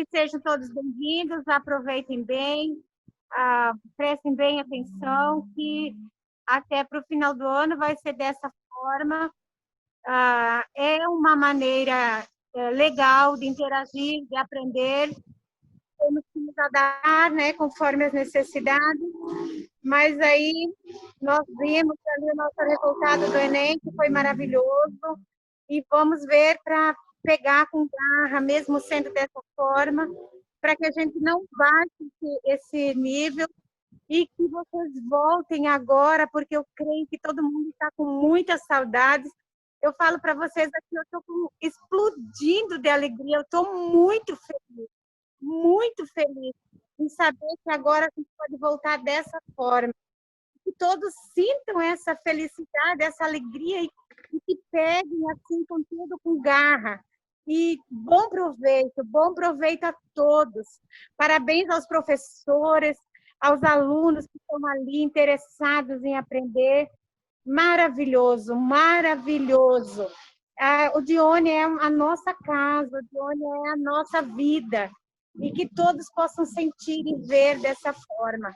sejam todos bem-vindos, aproveitem bem, prestem bem atenção, que até para o final do ano vai ser dessa forma. É uma maneira legal de interagir, de aprender, temos que nos adaptar, né, conforme as necessidades, mas aí nós vimos ali o nosso resultado do Enem, que foi maravilhoso, e vamos ver para pegar com garra, mesmo sendo dessa forma, para que a gente não baixe esse nível e que vocês voltem agora, porque eu creio que todo mundo está com muitas saudades. Eu falo para vocês aqui, eu estou explodindo de alegria, eu estou muito feliz em saber que agora a gente pode voltar dessa forma. Que todos sintam essa felicidade, essa alegria e que peguem assim com tudo com garra. E bom proveito a todos. Parabéns aos professores, aos alunos que estão ali interessados em aprender. Maravilhoso, maravilhoso. O Dione é a nossa casa, o Dione é a nossa vida. E que todos possam sentir e ver dessa forma.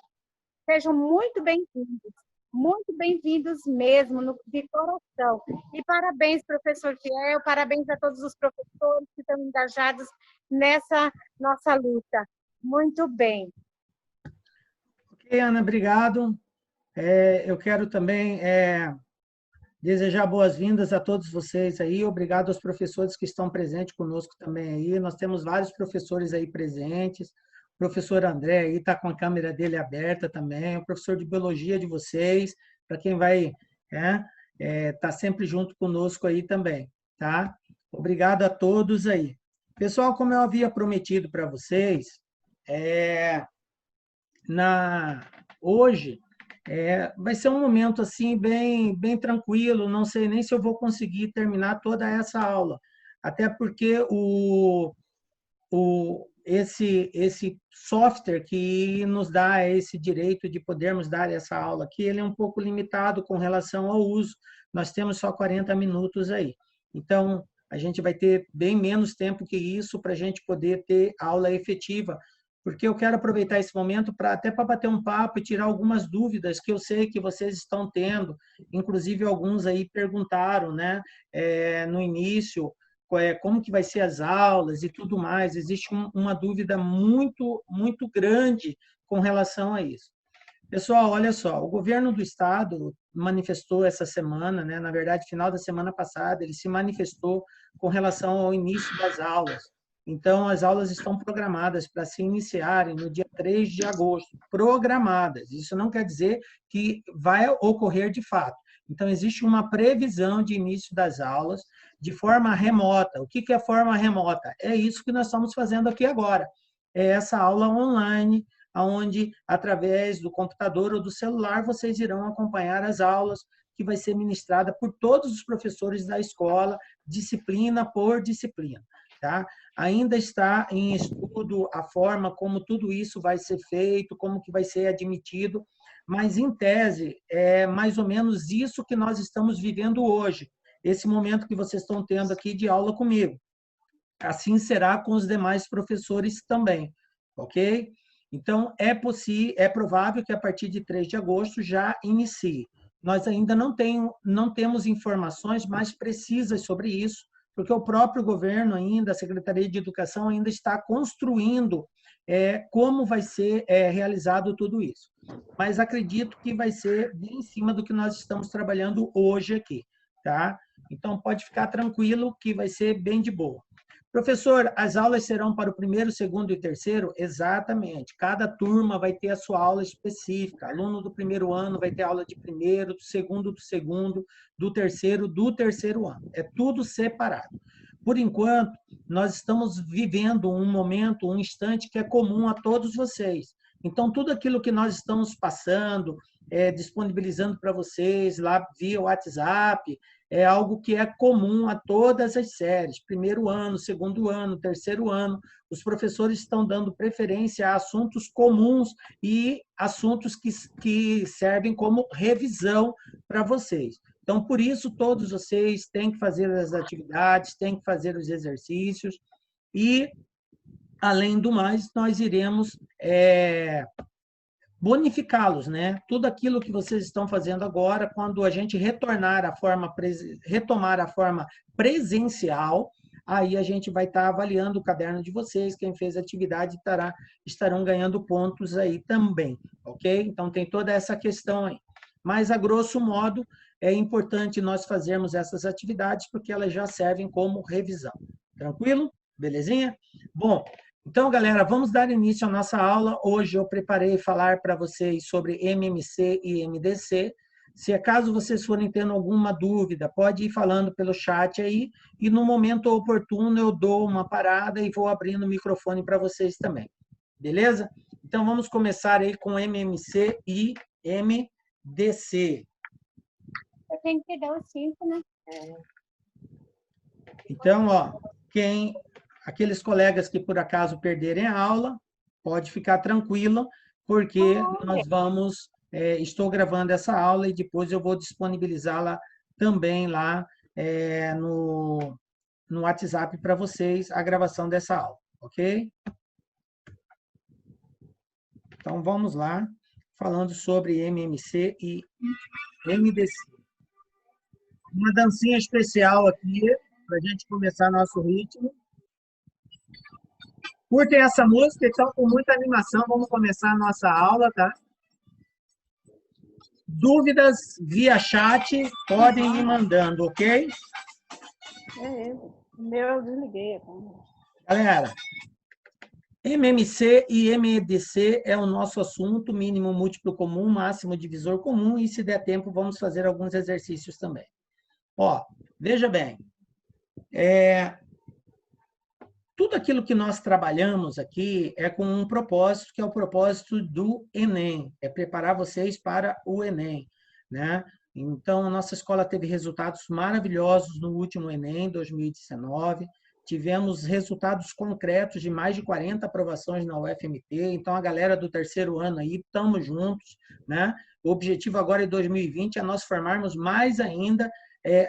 Sejam muito bem-vindos mesmo, de coração. E parabéns, professor Fiel, parabéns a todos os professores que estão engajados nessa nossa luta. Muito bem. Ok, Ana, obrigado. Eu quero também desejar boas-vindas a todos vocês aí. Obrigado aos professores que estão presentes conosco também aí. Nós temos vários professores aí presentes. O professor André aí está com a câmera dele aberta também. O professor de biologia de vocês, para quem vai tá sempre junto conosco aí também, tá? Obrigado a todos aí. Pessoal, como eu havia prometido para vocês, hoje vai ser um momento assim bem tranquilo, não sei nem se eu vou conseguir terminar toda essa aula, até porque esse software que nos dá esse direito de podermos dar essa aula aqui, ele é um pouco limitado com relação ao uso, nós temos só 40 minutos aí, então a gente vai ter bem menos tempo que isso para a gente poder ter aula efetiva, porque eu quero aproveitar esse momento até para bater um papo e tirar algumas dúvidas que eu sei que vocês estão tendo, inclusive alguns aí perguntaram, né, no início, como que vai ser as aulas e tudo mais, existe uma dúvida muito grande com relação a isso. Pessoal, olha só, o governo do estado manifestou essa semana, né, na verdade, final da semana passada, ele se manifestou com relação ao início das aulas. Então, as aulas estão programadas para se iniciarem no dia 3 de agosto, programadas. Isso não quer dizer que vai ocorrer de fato. Então, existe uma previsão de início das aulas de forma remota. O que é forma remota? É isso que nós estamos fazendo aqui agora. É essa aula online, onde, através do computador ou do celular, vocês irão acompanhar as aulas, que vai ser ministrada por todos os professores da escola, disciplina por disciplina. Tá? Ainda está em estudo a forma como tudo isso vai ser feito, como que vai ser admitido, mas, em tese, é mais ou menos isso que nós estamos vivendo hoje, esse momento que vocês estão tendo aqui de aula comigo. Assim será com os demais professores também, ok? Então, é provável que a partir de 3 de agosto já inicie. Nós ainda não temos informações mais precisas sobre isso, porque o próprio governo ainda, a Secretaria de Educação ainda está construindo como vai ser realizado tudo isso. Mas acredito que vai ser bem em cima do que nós estamos trabalhando hoje aqui, tá? Então, pode ficar tranquilo que vai ser bem de boa. Professor, as aulas serão para o primeiro, segundo e terceiro? Exatamente. Cada turma vai ter a sua aula específica. Aluno do primeiro ano vai ter aula de primeiro, do segundo, do terceiro ano. É tudo separado. Por enquanto, nós estamos vivendo um momento, um instante que é comum a todos vocês. Então, tudo aquilo que nós estamos passando, disponibilizando para vocês lá via WhatsApp, é algo que é comum a todas as séries, primeiro ano, segundo ano, terceiro ano. Os professores estão dando preferência a assuntos comuns e assuntos que servem como revisão para vocês. Então, por isso, todos vocês têm que fazer as atividades, têm que fazer os exercícios e além do mais, nós iremos bonificá-los, né? Tudo aquilo que vocês estão fazendo agora, quando a gente retomar a forma presencial, aí a gente vai estar avaliando o caderno de vocês, quem fez a atividade estarão ganhando pontos aí também, ok? Então, tem toda essa questão aí. Mas, a grosso modo, é importante nós fazermos essas atividades, porque elas já servem como revisão. Tranquilo? Belezinha? Bom, então, galera, vamos dar início à nossa aula. Hoje eu preparei falar para vocês sobre MMC e MDC. Se acaso vocês forem tendo alguma dúvida, pode ir falando pelo chat aí, e no momento oportuno eu dou uma parada e vou abrindo o microfone para vocês também. Beleza? Então, vamos começar aí com MMC e MDC. Eu tenho que dar o 5, né? Então, ó, aqueles colegas que por acaso perderem a aula, pode ficar tranquilo, porque nós vamos, estou gravando essa aula e depois eu vou disponibilizá-la também lá no WhatsApp para vocês, a gravação dessa aula, ok? Então, vamos lá, falando sobre MMC e MDC. Uma dancinha especial aqui, para a gente começar nosso ritmo. Curtem essa música, então, com muita animação, vamos começar a nossa aula, tá? Dúvidas via chat, podem ir mandando, ok? Meu, eu desliguei. Galera, MMC e MDC é o nosso assunto, mínimo múltiplo comum, máximo divisor comum, e se der tempo, vamos fazer alguns exercícios também. Ó, veja bem, tudo aquilo que nós trabalhamos aqui é com um propósito, que é o propósito do Enem, é preparar vocês para o Enem, né? Então, a nossa escola teve resultados maravilhosos no último Enem, 2019, tivemos resultados concretos de mais de 40 aprovações na UFMT, então a galera do terceiro ano aí, estamos juntos, né? O objetivo agora em 2020 é nós formarmos mais ainda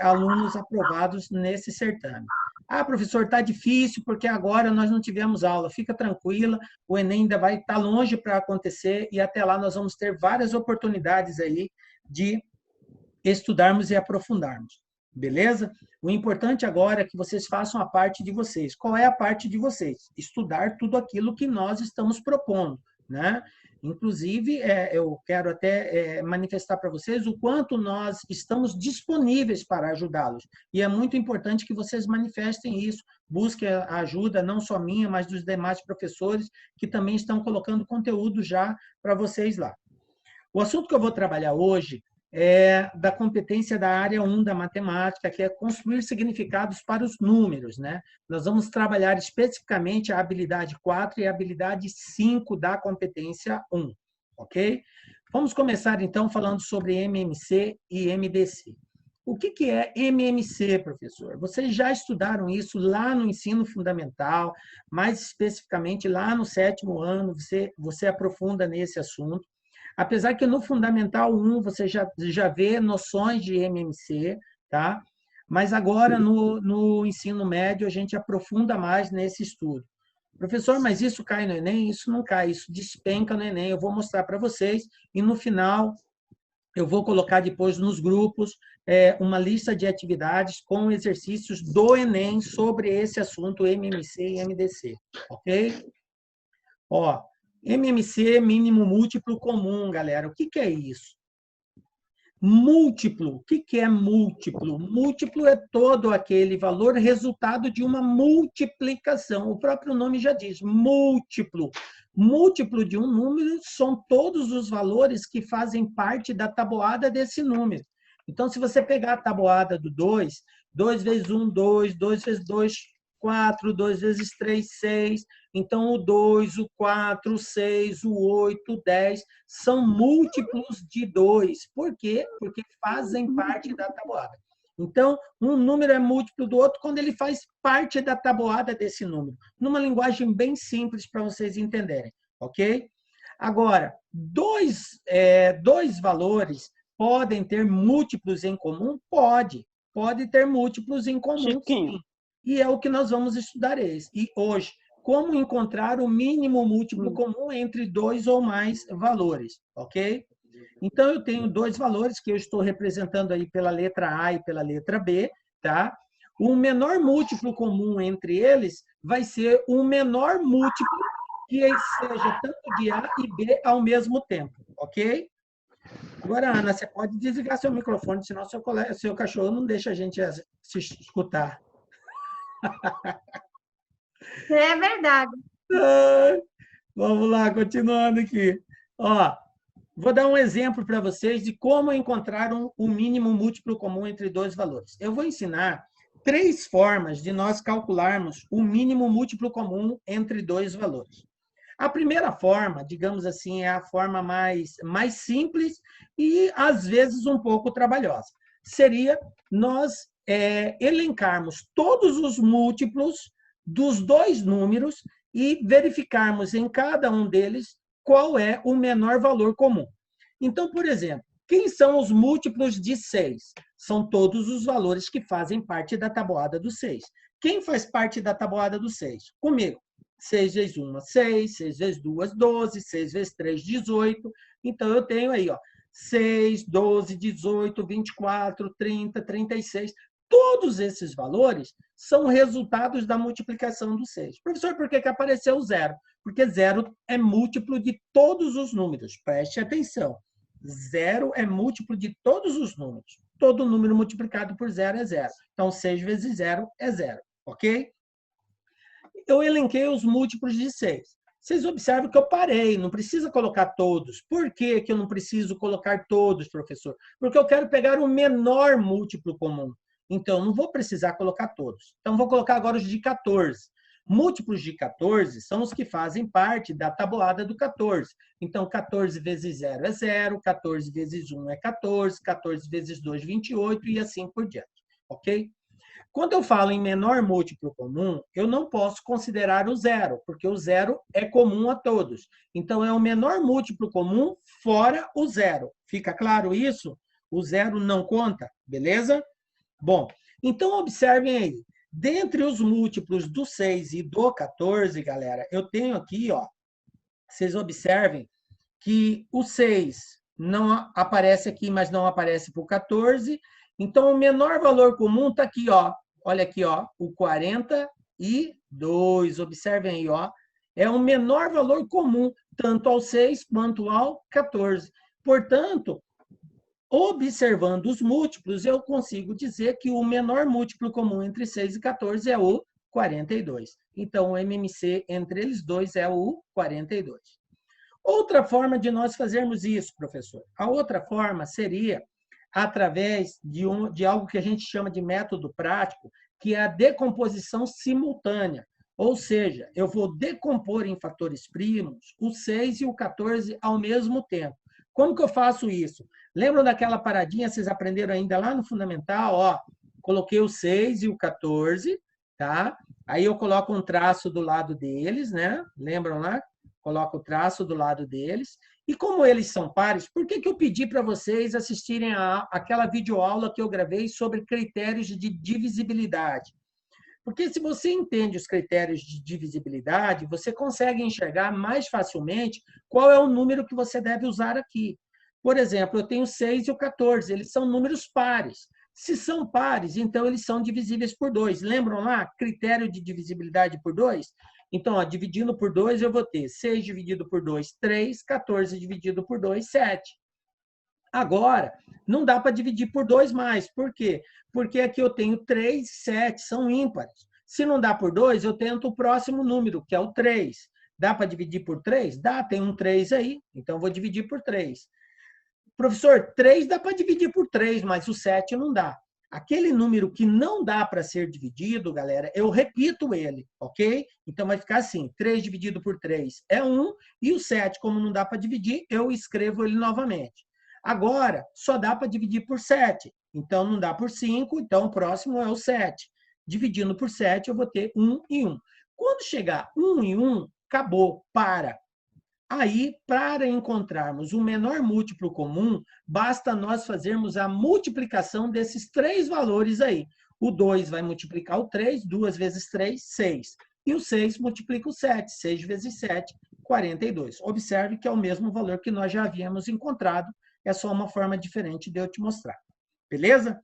alunos aprovados nesse certame. Ah, professor, está difícil porque agora nós não tivemos aula. Fica tranquila, o Enem ainda vai estar longe para acontecer e até lá nós vamos ter várias oportunidades aí de estudarmos e aprofundarmos. Beleza? O importante agora é que vocês façam a parte de vocês. Qual é a parte de vocês? Estudar tudo aquilo que nós estamos propondo, né? Inclusive, eu quero até manifestar para vocês o quanto nós estamos disponíveis para ajudá-los. E é muito importante que vocês manifestem isso, busquem a ajuda, não só minha, mas dos demais professores, que também estão colocando conteúdo já para vocês lá. O assunto que eu vou trabalhar hoje é da competência da área 1 da matemática, que é construir significados para os números, né? Nós vamos trabalhar especificamente a habilidade 4 e a habilidade 5 da competência 1, ok? Vamos começar, então, falando sobre MMC e MDC. O que é MMC, professor? Vocês já estudaram isso lá no ensino fundamental, mais especificamente lá no 7º ano, você aprofunda nesse assunto. Apesar que no Fundamental 1 você já vê noções de MMC, tá? Mas agora no ensino médio a gente aprofunda mais nesse estudo. Professor, mas isso cai no Enem? Isso não cai, isso despenca no Enem. Eu vou mostrar para vocês e no final eu vou colocar depois nos grupos uma lista de atividades com exercícios do Enem sobre esse assunto MMC e MDC, ok? Ó, MMC, mínimo múltiplo comum, galera. O que é isso? Múltiplo. O que é múltiplo? Múltiplo é todo aquele valor resultado de uma multiplicação. O próprio nome já diz, múltiplo. Múltiplo de um número são todos os valores que fazem parte da tabuada desse número. Então, se você pegar a tabuada do 2, 2 vezes 1, 2, 2 vezes 2, 4, 2 vezes 3, 6. Então, o 2, o 4, o 6, o 8, o 10 são múltiplos de 2. Por quê? Porque fazem parte da tabuada. Então, um número é múltiplo do outro quando ele faz parte da tabuada desse número. Numa linguagem bem simples para vocês entenderem, ok? Agora, dois valores podem ter múltiplos em comum? Pode ter múltiplos em comum, sim. E é o que nós vamos estudar hoje. como encontrar o mínimo múltiplo comum entre dois ou mais valores, ok? Então, eu tenho dois valores que eu estou representando aí pela letra A e pela letra B, tá? O menor múltiplo comum entre eles vai ser o menor múltiplo que seja tanto de A e B ao mesmo tempo, ok? Agora, Ana, você pode desligar seu microfone, senão seu cachorro não deixa a gente se escutar. É verdade. Vamos lá, continuando aqui. Ó, vou dar um exemplo para vocês de como encontrar o mínimo múltiplo comum entre dois valores. Eu vou ensinar 3 formas de nós calcularmos o mínimo múltiplo comum entre dois valores. A primeira forma, digamos assim, é a forma mais simples e, às vezes, um pouco trabalhosa. Seria nós elencarmos todos os múltiplos dos dois números e verificarmos em cada um deles qual é o menor valor comum. Então, por exemplo, quem são os múltiplos de 6? São todos os valores que fazem parte da tabuada do 6. Quem faz parte da tabuada do 6? Comigo. 6 vezes 1, 6, 6 vezes 2, 12, 6 vezes 3, 18. Então, eu tenho aí, ó, 6, 12, 18, 24, 30, 36. Todos esses valores são resultados da multiplicação do 6. Professor, por que apareceu o zero? Porque zero é múltiplo de todos os números. Preste atenção. Zero é múltiplo de todos os números. Todo número multiplicado por zero é zero. Então, 6 vezes zero é zero, ok? Eu elenquei os múltiplos de 6. Vocês observam que eu parei, não precisa colocar todos. Por que eu não preciso colocar todos, professor? Porque eu quero pegar o menor múltiplo comum. Então, não vou precisar colocar todos. Então, vou colocar agora os de 14. Múltiplos de 14 são os que fazem parte da tabuada do 14. Então, 14 vezes 0 é 0, 14 vezes 1 é 14, 14 vezes 2, 28 e assim por diante. Ok? Quando eu falo em menor múltiplo comum, eu não posso considerar o zero, porque o zero é comum a todos. Então, é o menor múltiplo comum fora o zero. Fica claro isso? O zero não conta, beleza? Bom, então observem aí. Dentre os múltiplos do 6 e do 14, galera, eu tenho aqui, ó, vocês observem que o 6 não aparece aqui, mas não aparece para o 14. Então, o menor valor comum está aqui, ó. Olha aqui, ó, o 42. Observem aí, ó. É o menor valor comum, tanto ao 6 quanto ao 14. Portanto, observando os múltiplos, eu consigo dizer que o menor múltiplo comum entre 6 e 14 é o 42. Então, o MMC entre eles dois é o 42. Outra forma de nós fazermos isso, professor, a outra forma seria através de algo que a gente chama de método prático, que é a decomposição simultânea. Ou seja, eu vou decompor em fatores primos o 6 e o 14 ao mesmo tempo. Como que eu faço isso? Lembram daquela paradinha, vocês aprenderam ainda lá no fundamental? Ó, coloquei o 6 e o 14, tá? Aí eu coloco um traço do lado deles, né? Lembram lá? Coloco o traço do lado deles. E como eles são pares, por que eu pedi para vocês assistirem aquela videoaula que eu gravei sobre critérios de divisibilidade? Porque se você entende os critérios de divisibilidade, você consegue enxergar mais facilmente qual é o número que você deve usar aqui. Por exemplo, eu tenho 6 e o 14, eles são números pares. Se são pares, então eles são divisíveis por 2. Lembram lá? Critério de divisibilidade por 2? Então, ó, dividindo por 2, eu vou ter 6 dividido por 2, 3, 14 dividido por 2, 7. Agora, não dá para dividir por 2 mais. Por quê? Porque aqui eu tenho 3, 7, são ímpares. Se não dá por 2, eu tento o próximo número, que é o 3. Dá para dividir por 3? Dá, tem um 3 aí. Então, vou dividir por 3. Professor, 3 dá para dividir por 3, mas o 7 não dá. Aquele número que não dá para ser dividido, galera, eu repito ele, ok? Então, vai ficar assim, 3 dividido por 3 é 1, e o 7, como não dá para dividir, eu escrevo ele novamente. Agora, só dá para dividir por 7, então não dá por 5, então o próximo é o 7. Dividindo por 7, eu vou ter 1 e 1. Quando chegar 1 e 1, acabou, para. Aí, para encontrarmos o menor múltiplo comum, basta nós fazermos a multiplicação desses 3 valores aí. O 2 vai multiplicar o 3, 2 vezes 3, 6. e o 6 multiplica o 7. 6 vezes 7, 42. Observe que é o mesmo valor que nós já havíamos encontrado, é só uma forma diferente de eu te mostrar. Beleza?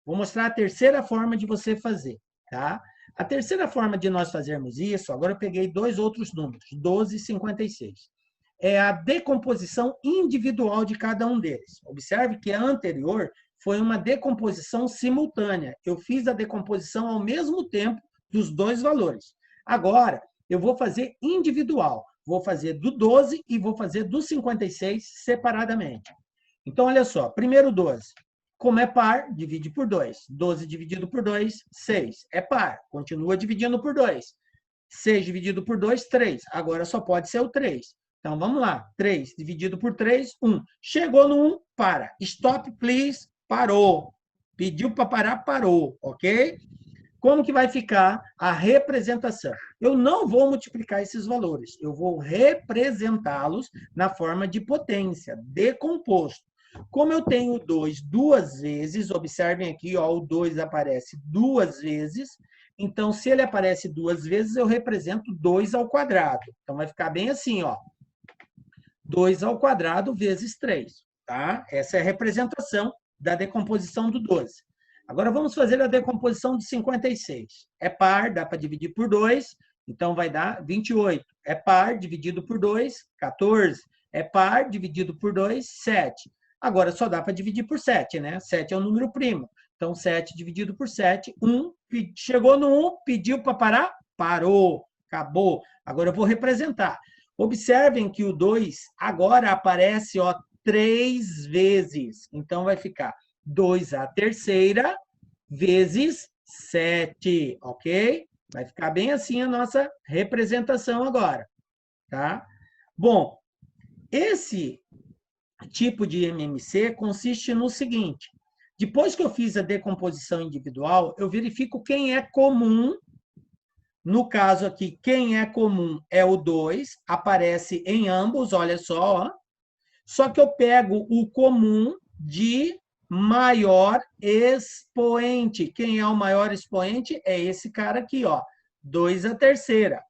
Vou mostrar a terceira forma de você fazer, tá? A terceira forma de nós fazermos isso, agora eu peguei dois outros números, 12 e 56. É a decomposição individual de cada um deles. Observe que a anterior foi uma decomposição simultânea. Eu fiz a decomposição ao mesmo tempo dos dois valores. Agora, eu vou fazer individual. Vou fazer do 12 e vou fazer do 56 separadamente. Então, olha só. Primeiro 12. Como é par, divide por 2. 12 dividido por 2, 6. É par. Continua dividindo por 2. 6 dividido por 2, 3. Agora só pode ser o 3. Então, vamos lá. 3 dividido por 3, 1. Chegou no 1, para. Stop, please. Parou. Pediu para parar, parou. Ok? Como que vai ficar a representação? Eu não vou multiplicar esses valores. Eu vou representá-los na forma de potência, decomposto. Como eu tenho 2 duas vezes, observem aqui, ó, o 2 aparece duas vezes. Então, se ele aparece duas vezes, eu represento 2 ao quadrado. Então, vai ficar bem assim, ó. 2 ao quadrado vezes 3, tá? Essa é a representação da decomposição do 12. Agora, vamos fazer a decomposição de 56. É par, dá para dividir por 2, então vai dar 28. É par, dividido por 2, 14. É par, dividido por 2, 7. Agora, só dá para dividir por 7, né? 7 é um número primo. Então, 7 dividido por 7, 1. Chegou no 1, pediu para parar, parou, acabou. Agora, eu vou representar. Observem que o 2 agora aparece, ó, 3 vezes. Então, vai ficar 2 à terceira vezes 7, ok? Vai ficar bem assim a nossa representação agora, tá? Bom, esse tipo de MMC consiste no seguinte: depois que eu fiz a decomposição individual, eu verifico quem é comum. No caso aqui, quem é comum é o 2, aparece em ambos, olha só. Ó. Só que eu pego o comum de maior expoente. Quem é o maior expoente? É esse cara aqui, ó, 2 à terceira.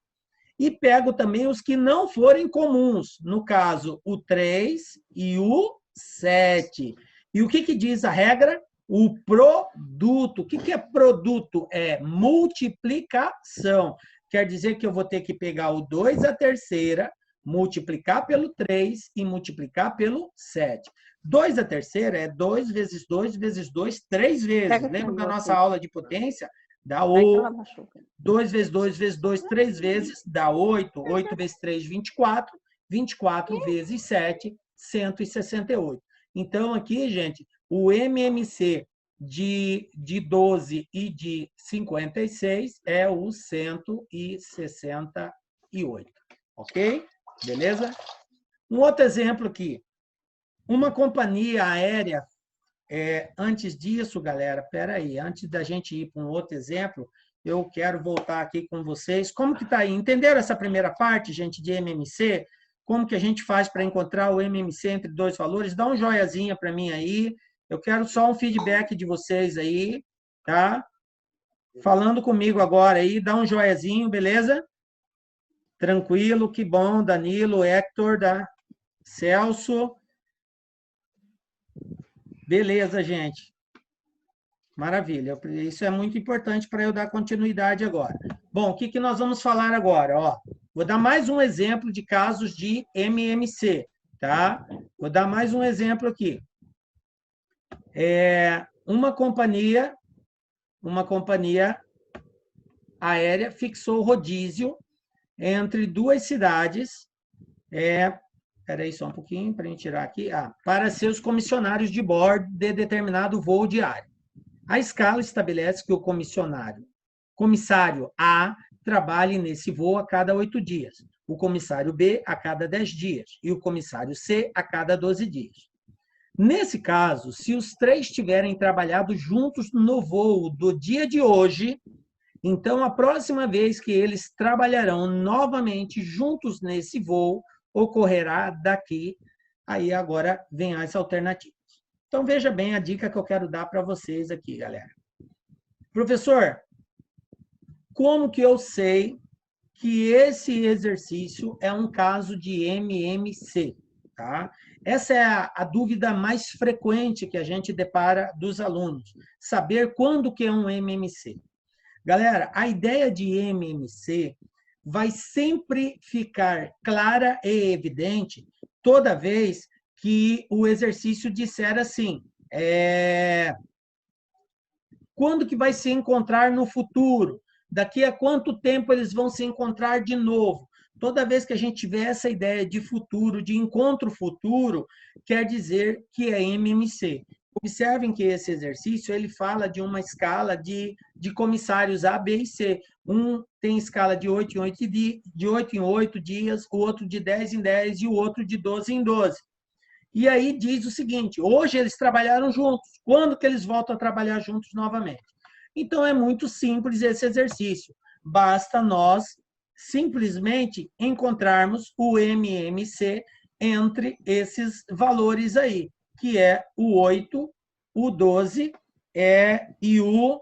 E pego também os que não forem comuns, no caso, o 3 e o 7. E o que diz a regra? O produto. O que é produto? É multiplicação. Quer dizer que eu vou ter que pegar o 2 à terceira, multiplicar pelo 3 e multiplicar pelo 7. 2 à terceira é 2 vezes 2 vezes 2, 3 vezes. Lembra da nossa aula de potência? Dá 8. 2 vezes 2 vezes 2, 3 vezes, dá 8. 8 vezes 3, 24. 24 vezes 7, 168. Então, aqui, gente, o MMC de 12 e de 56 é o 168. Ok? Beleza? Um outro exemplo aqui. Uma companhia aérea, antes disso, galera, peraí, antes da gente ir para um outro exemplo, eu quero voltar aqui com vocês. Como que está aí? Entenderam essa primeira parte, gente, de MMC? Como que a gente faz para encontrar o MMC entre dois valores? Dá um joiazinha para mim aí. Eu quero só um feedback de vocês aí, tá? Falando comigo agora aí, dá um joiazinho, beleza? Tranquilo, que bom. Danilo, Hector, Celso. Beleza, gente. Maravilha. Isso é muito importante para eu dar continuidade agora. Bom, o que nós vamos falar agora? Ó, vou dar mais um exemplo de casos de MMC, tá? Vou dar mais um exemplo aqui. Uma companhia aérea fixou rodízio entre duas cidades. Espera aí só um pouquinho para a gente tirar aqui. Para seus comissionários de bordo de determinado voo diário. A escala estabelece que o comissário A trabalhe nesse voo a cada 8 dias, o comissário B a cada 10 dias e o comissário C a cada 12 dias. Nesse caso, se os três tiverem trabalhado juntos no voo do dia de hoje, então a próxima vez que eles trabalharão novamente juntos nesse voo, ocorrerá daqui. Aí agora vem as alternativas. Então, veja bem a dica que eu quero dar para vocês aqui, galera. Professor, como que eu sei que esse exercício é um caso de MMC, tá? Essa é a dúvida mais frequente que a gente depara dos alunos, saber quando que é um MMC. Galera, a ideia de MMC vai sempre ficar clara e evidente toda vez que o exercício disser assim, quando que vai se encontrar no futuro? Daqui a quanto tempo eles vão se encontrar de novo? Toda vez que a gente tiver essa ideia de futuro, de encontro futuro, quer dizer que é MMC. Observem que esse exercício ele fala de uma escala de comissários A, B e C. Um tem escala de 8 em 8 dias, o outro de 10 em 10 e o outro de 12 em 12. E aí diz o seguinte, hoje eles trabalharam juntos, quando que eles voltam a trabalhar juntos novamente? Então, é muito simples esse exercício. Basta nós simplesmente encontrarmos o MMC entre esses valores aí, que é o 8, o 12 e o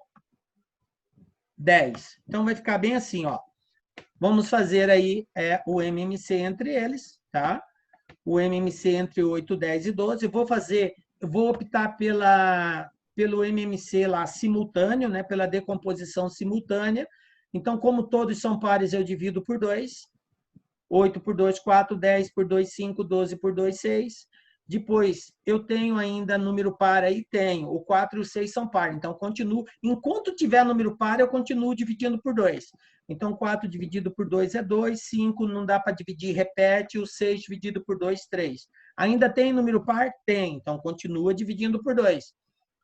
10. Então, vai ficar bem assim, ó. Vamos fazer aí o MMC entre eles, tá? O MMC entre 8, 10 e 12. Eu vou optar pelo MMC lá simultâneo, né, pela decomposição simultânea. Então, como todos são pares, eu divido por 2. 8 por 2, 4, 10 por 2, 5, 12 por 2, 6. Depois, eu tenho ainda número par aí? Tenho. O 4 e o 6 são par. Então, continuo. Enquanto tiver número par, eu continuo dividindo por 2. Então, 4 dividido por 2 é 2. 5 não dá para dividir, repete. O 6 dividido por 2, 3. Ainda tem número par? Tem. Então, continua dividindo por 2.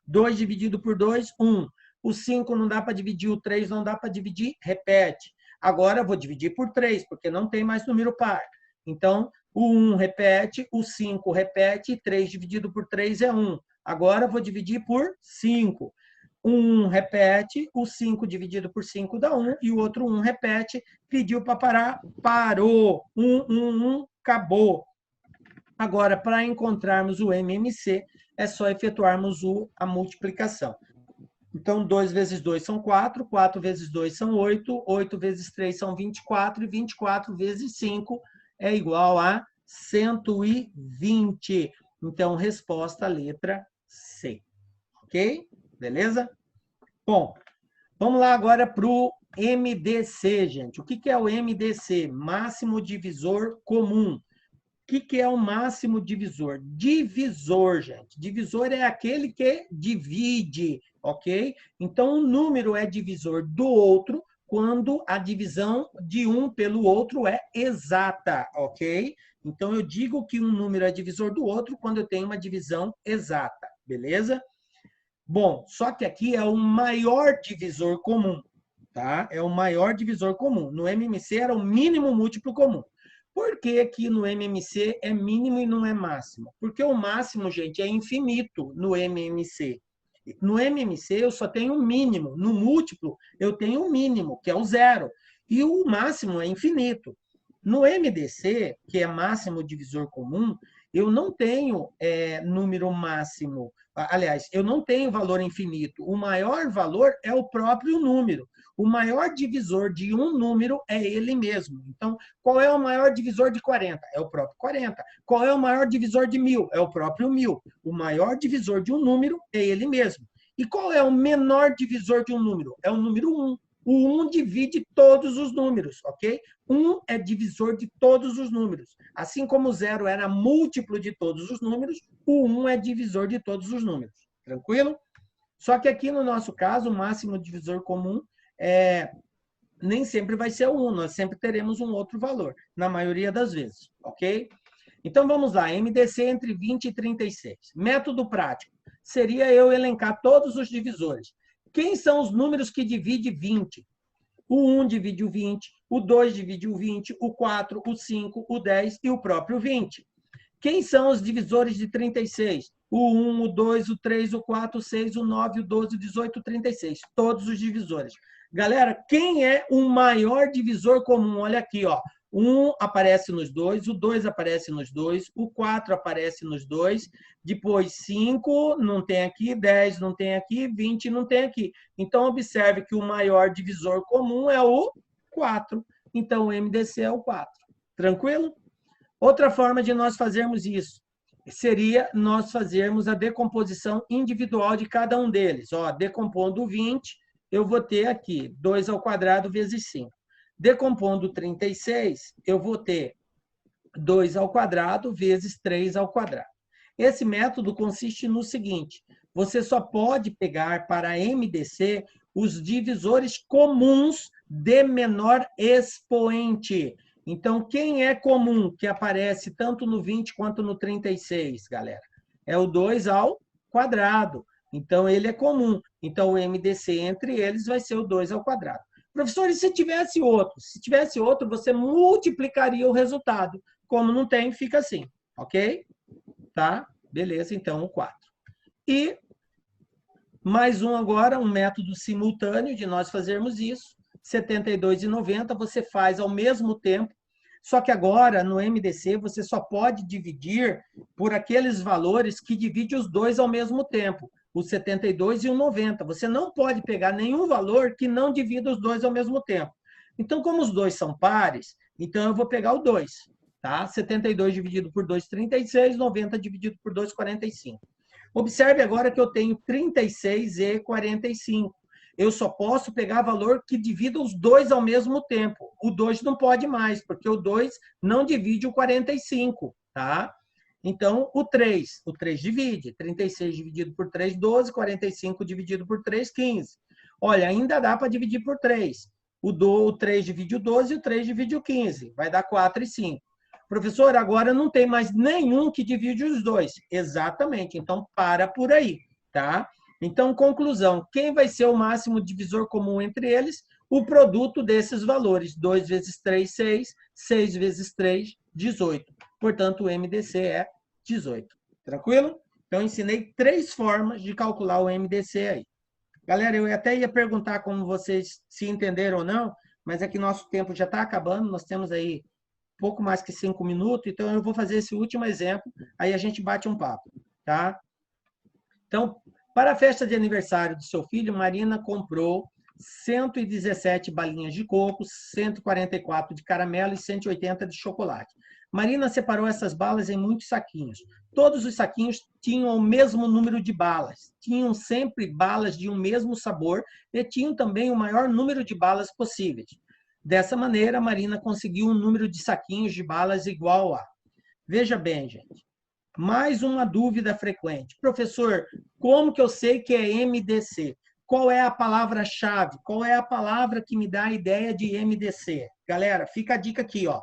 2 dividido por 2, 1. O 5 não dá para dividir, o 3 não dá para dividir, repete. Agora, eu vou dividir por 3, porque não tem mais número par. Então, o 1 repete, o 5 repete, e 3 dividido por 3 é 1. Agora, eu vou dividir por 5. O 1 repete, o 5 dividido por 5 dá 1, e o outro 1 repete, pediu para parar, parou. 1, acabou. Agora, para encontrarmos o MMC, é só efetuarmos a multiplicação. Então, 2 vezes 2 são 4, 4 vezes 2 são 8, 8 vezes 3 são 24, e 24 vezes 5 é igual a 120. Então, resposta letra C. Ok? Beleza? Bom, vamos lá agora para o MDC, gente. O que é o MDC? Máximo divisor comum. O que é o máximo divisor? Divisor, gente. Divisor é aquele que divide, ok? Então, um número é divisor do outro quando a divisão de um pelo outro é exata, ok? Então, eu digo que um número é divisor do outro quando eu tenho uma divisão exata, beleza? Bom, só que aqui é o maior divisor comum, tá? É o maior divisor comum. No MMC era o mínimo múltiplo comum. Por que aqui no MMC é mínimo e não é máximo? Porque o máximo, gente, é infinito no MMC. No MMC eu só tenho um mínimo. No múltiplo eu tenho um mínimo, que é o 0. E o máximo é infinito. No MDC, que é máximo divisor comum, eu não tenho número máximo. Aliás, eu não tenho valor infinito. O maior valor é o próprio número. O maior divisor de um número é ele mesmo. Então, qual é o maior divisor de 40? É o próprio 40. Qual é o maior divisor de 1000? É o próprio 1000. O maior divisor de um número é ele mesmo. E qual é o menor divisor de um número? É o número 1. O 1 divide todos os números, ok? 1 é divisor de todos os números. Assim como o 0 era múltiplo de todos os números, o 1 é divisor de todos os números. Tranquilo? Só que aqui no nosso caso, o máximo divisor comum nem sempre vai ser o 1, nós sempre teremos um outro valor, na maioria das vezes, ok? Então, vamos lá, MDC entre 20 e 36. Método prático seria eu elencar todos os divisores. Quem são os números que dividem 20? O 1 divide o 20, o 2 divide o 20, o 4, o 5, o 10 e o próprio 20. Quem são os divisores de 36? O 1, o 2, o 3, o 4, o 6, o 9, o 12, o 18, o 36. Todos os divisores. Galera, quem é o maior divisor comum? Olha aqui, ó. 1 aparece nos dois, o 2 aparece nos dois, o 4 aparece nos dois, depois 5 não tem aqui, 10 não tem aqui, 20 não tem aqui. Então, observe que o maior divisor comum é o 4. então o MDC é o 4. Tranquilo? Outra forma de nós fazermos isso seria nós fazermos a decomposição individual de cada um deles. Ó, decompondo 20, eu vou ter aqui 2 ao quadrado vezes 5. Decompondo 36, eu vou ter 2 ao quadrado vezes 3 ao quadrado. Esse método consiste no seguinte: você só pode pegar para MDC os divisores comuns de menor expoente. Então, quem é comum que aparece tanto no 20 quanto no 36, galera? É o 2 ao quadrado. Então, ele é comum. Então, o MDC entre eles vai ser o 2 ao quadrado. Professor, e se tivesse outro? Se tivesse outro, você multiplicaria o resultado. Como não tem, fica assim, ok? Tá? Beleza, então, o 4. E mais um agora, um método simultâneo de nós fazermos isso. 72 e 90 você faz ao mesmo tempo, só que agora, no MDC, você só pode dividir por aqueles valores que dividem os dois ao mesmo tempo, o 72 e o 90. Você não pode pegar nenhum valor que não divida os dois ao mesmo tempo. Então, como os dois são pares, então eu vou pegar o 2. Tá? 72 dividido por 2, 36, 90 dividido por 2, 45. Observe agora que eu tenho 36 e 45. Eu só posso pegar valor que divida os dois ao mesmo tempo. O 2 não pode mais, porque o 2 não divide o 45, tá? Então, o 3 divide. 36 dividido por 3, 12. 45 dividido por 3, 15. Olha, ainda dá para dividir por 3. O 3 divide o 12 e o 3 divide o 15. Vai dar 4 e 5. Professor, agora não tem mais nenhum que divide os dois. Exatamente. Então, para por aí, tá? Então, conclusão. Quem vai ser o máximo divisor comum entre eles? O produto desses valores. 2 vezes 3, 6. 6 vezes 3, 18. Portanto, o MDC é 18. Tranquilo? Então, ensinei 3 formas de calcular o MDC aí. Galera, eu até ia perguntar como vocês se entenderam ou não, mas é que nosso tempo já está acabando. Nós temos aí pouco mais que 5 minutos, então eu vou fazer esse último exemplo, aí a gente bate um papo, tá? Então, para a festa de aniversário do seu filho, Marina comprou 117 balinhas de coco, 144 de caramelo e 180 de chocolate. Marina separou essas balas em muitos saquinhos. Todos os saquinhos tinham o mesmo número de balas. Tinham sempre balas de um mesmo sabor e tinham também o maior número de balas possíveis. Dessa maneira, a Marina conseguiu um número de saquinhos de balas igual a... Veja bem, gente. Mais uma dúvida frequente. Professor, como que eu sei que é MDC? Qual é a palavra-chave? Qual é a palavra que me dá a ideia de MDC? Galera, fica a dica aqui, ó.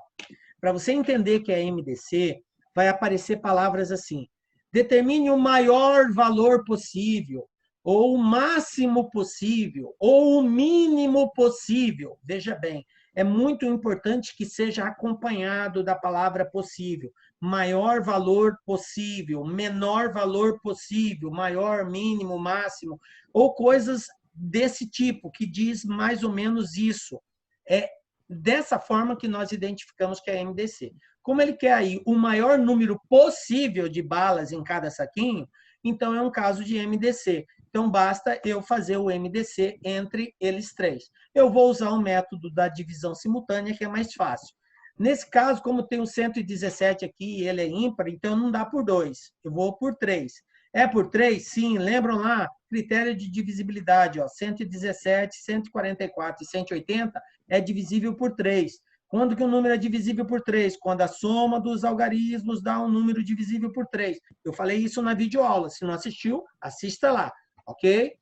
Para você entender que é MDC, vai aparecer palavras assim. Determine o maior valor possível, ou o máximo possível, ou o mínimo possível. Veja bem, é muito importante que seja acompanhado da palavra possível. Maior valor possível, menor valor possível, maior, mínimo, máximo, ou coisas desse tipo, que diz mais ou menos isso. É dessa forma que nós identificamos que é MDC. Como ele quer aí o maior número possível de balas em cada saquinho, então é um caso de MDC. Então, basta eu fazer o MDC entre eles três. Eu vou usar o método da divisão simultânea, que é mais fácil. Nesse caso, como tem o 117 aqui e ele é ímpar, então não dá por 2. Eu vou por 3. É por 3? Sim. Lembram lá? Critério de divisibilidade. Ó, 117, 144 e 180 é divisível por 3. Quando que o número é divisível por 3? Quando a soma dos algarismos dá um número divisível por 3. Eu falei isso na videoaula. Se não assistiu, assista lá. Ok?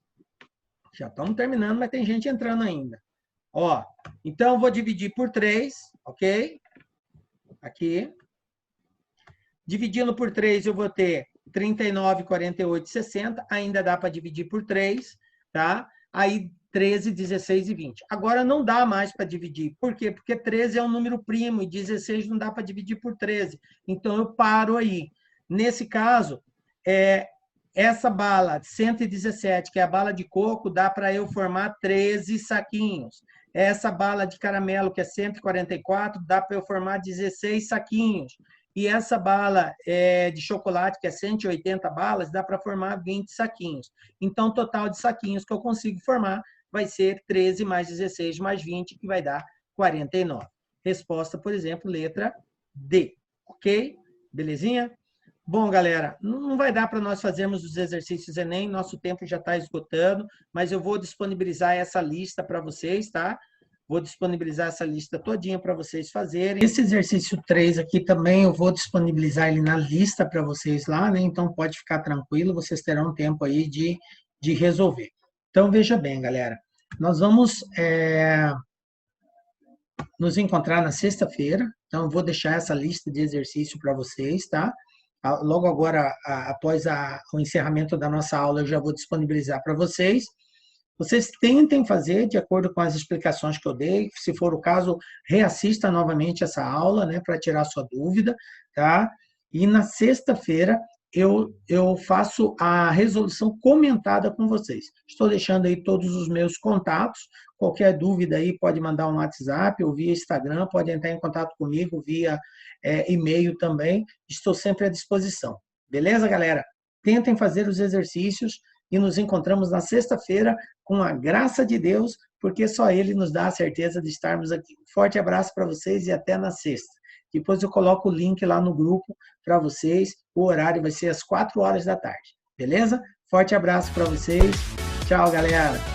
Já estamos terminando, mas tem gente entrando ainda. Ó, então, eu vou dividir por 3, ok? Aqui. Dividindo por 3, eu vou ter 39, 48, 60. Ainda dá para dividir por 3, tá? Aí, 13, 16 e 20. Agora, não dá mais para dividir. Por quê? Porque 13 é um número primo e 16 não dá para dividir por 13. Então, eu paro aí. Nesse caso, essa bala 117, que é a bala de coco, dá para eu formar 13 saquinhos. Essa bala de caramelo, que é 144, dá para eu formar 16 saquinhos. E essa bala de chocolate, que é 180 balas, dá para formar 20 saquinhos. Então, o total de saquinhos que eu consigo formar vai ser 13 mais 16 mais 20, que vai dar 49. Resposta, por exemplo, letra D. Ok? Belezinha? Bom, galera, não vai dar para nós fazermos os exercícios Enem, nosso tempo já está esgotando, mas eu vou disponibilizar essa lista para vocês, tá? Vou disponibilizar essa lista todinha para vocês fazerem. Esse exercício 3 aqui também eu vou disponibilizar ele na lista para vocês lá, né? Então pode ficar tranquilo, vocês terão tempo aí de resolver. Então veja bem, galera, nós vamos nos encontrar na sexta-feira, então eu vou deixar essa lista de exercício para vocês, tá? Logo agora, após o encerramento da nossa aula, eu já vou disponibilizar para vocês. Vocês tentem fazer de acordo com as explicações que eu dei. Se for o caso, reassista novamente essa aula, né, para tirar sua dúvida, tá? E na sexta-feira eu faço a resolução comentada com vocês. Estou deixando aí todos os meus contatos. Qualquer dúvida aí pode mandar um WhatsApp ou via Instagram, pode entrar em contato comigo via e-mail também. Estou sempre à disposição. Beleza, galera? Tentem fazer os exercícios e nos encontramos na sexta-feira com a graça de Deus, porque só Ele nos dá a certeza de estarmos aqui. Forte abraço para vocês e até na sexta. Depois eu coloco o link lá no grupo para vocês. O horário vai ser às 4 horas da tarde. Beleza? Forte abraço para vocês. Tchau, galera.